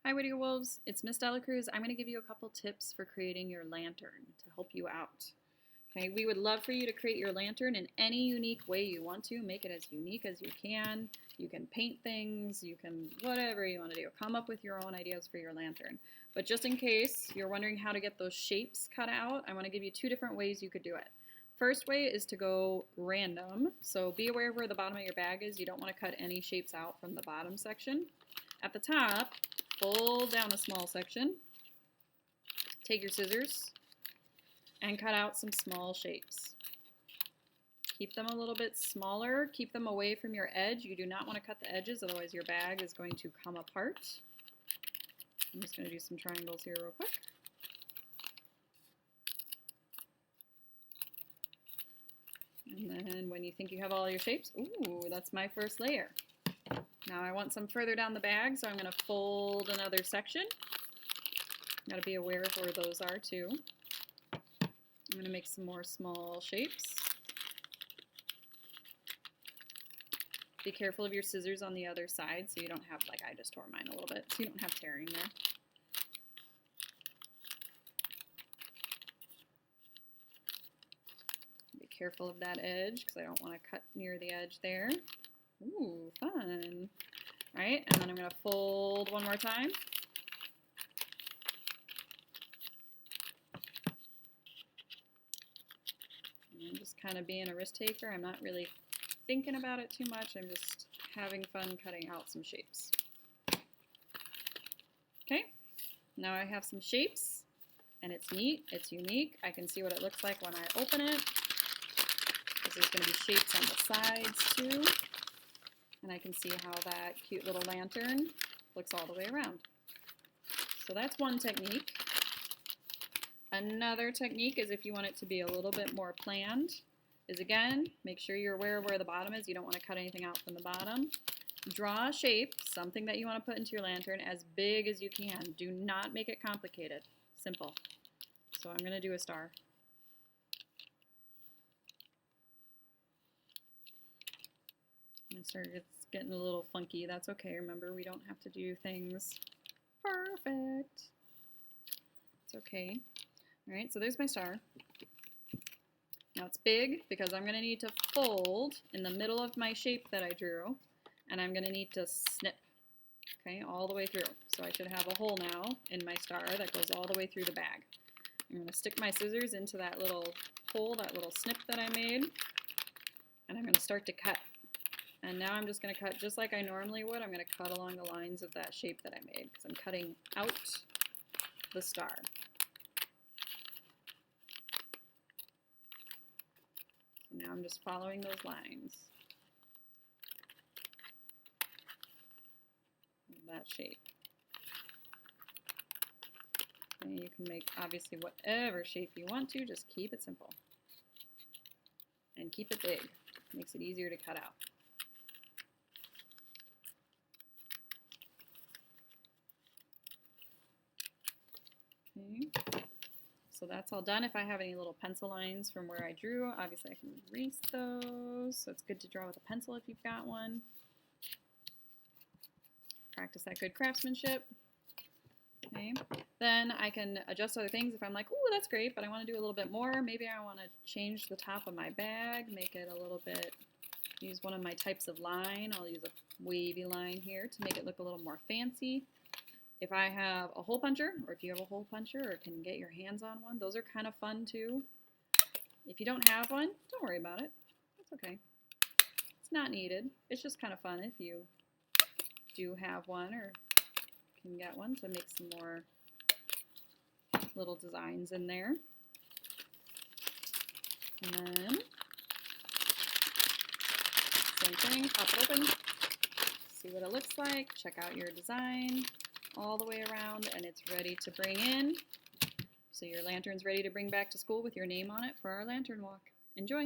Hi Whittier Wolves, it's Miss Dela Cruz. I'm going to give you a couple tips for creating your lantern to help you out. Okay, we would love for you to create your lantern in any unique way you want to. Make it as unique as you can. You can paint things, you can whatever you want to do. Come up with your own ideas for your lantern. But just in case you're wondering how to get those shapes cut out, I want to give you two different ways you could do it. First way is to go random. So be aware of where the bottom of your bag is. You don't want to cut any shapes out from the bottom section. At the top, fold down a small section, take your scissors, and cut out some small shapes. Keep them a little bit smaller, keep them away from your edge. You do not want to cut the edges, otherwise your bag is going to come apart. I'm just going to do some triangles here real quick. And then when you think you have all your shapes, ooh, that's my first layer. Now I want some further down the bag, so I'm going to fold another section. Got to be aware of where those are too. I'm going to make some more small shapes. Be careful of your scissors on the other side so you don't have, like I just tore mine a little bit, so you don't have tearing there. Be careful of that edge because I don't want to cut near the edge there. Ooh, fun. All right, and then I'm going to fold one more time. And I'm just kind of being a risk taker. I'm not really thinking about it too much. I'm just having fun cutting out some shapes. Okay, now I have some shapes, and it's neat, it's unique. I can see what it looks like when I open it. There's going to be shapes on the sides too. And I can see how that cute little lantern looks all the way around. So that's one technique. Another technique is if you want it to be a little bit more planned, is again, make sure you're aware of where the bottom is. You don't want to cut anything out from the bottom. Draw a shape, something that you want to put into your lantern, as big as you can. Do not make it complicated. Simple. So I'm going to do a star. My star gets getting a little funky. That's okay. Remember, we don't have to do things perfect. It's okay. All right, so there's my star. Now it's big because I'm going to need to fold in the middle of my shape that I drew, and I'm going to need to snip, okay, all the way through. So I should have a hole now in my star that goes all the way through the bag. I'm going to stick my scissors into that little hole, that little snip that I made, and I'm going to start to cut. And now I'm just going to cut just like I normally would. I'm going to cut along the lines of that shape that I made because I'm cutting out the star. So now I'm just following those lines of that shape. And you can make obviously whatever shape you want to, just keep it simple. And keep it big. Makes it easier to cut out. Okay, so that's all done. If I have any little pencil lines from where I drew, obviously I can erase those. So it's good to draw with a pencil if you've got one. Practice that good craftsmanship. Okay, then I can adjust other things if I'm like, ooh, that's great, but I want to do a little bit more. Maybe I want to change the top of my bag, make it a little bit, use one of my types of line. I'll use a wavy line here to make it look a little more fancy. If I have a hole puncher, or if you have a hole puncher or can get your hands on one, those are kind of fun too. If you don't have one, don't worry about it. That's okay. It's not needed. It's just kind of fun if you do have one or can get one to make some more little designs in there. And then, same thing, pop it open, see what it looks like, check out your design all the way around, and it's ready to bring in. So your lantern's ready to bring back to school with your name on it for our lantern walk. Enjoy!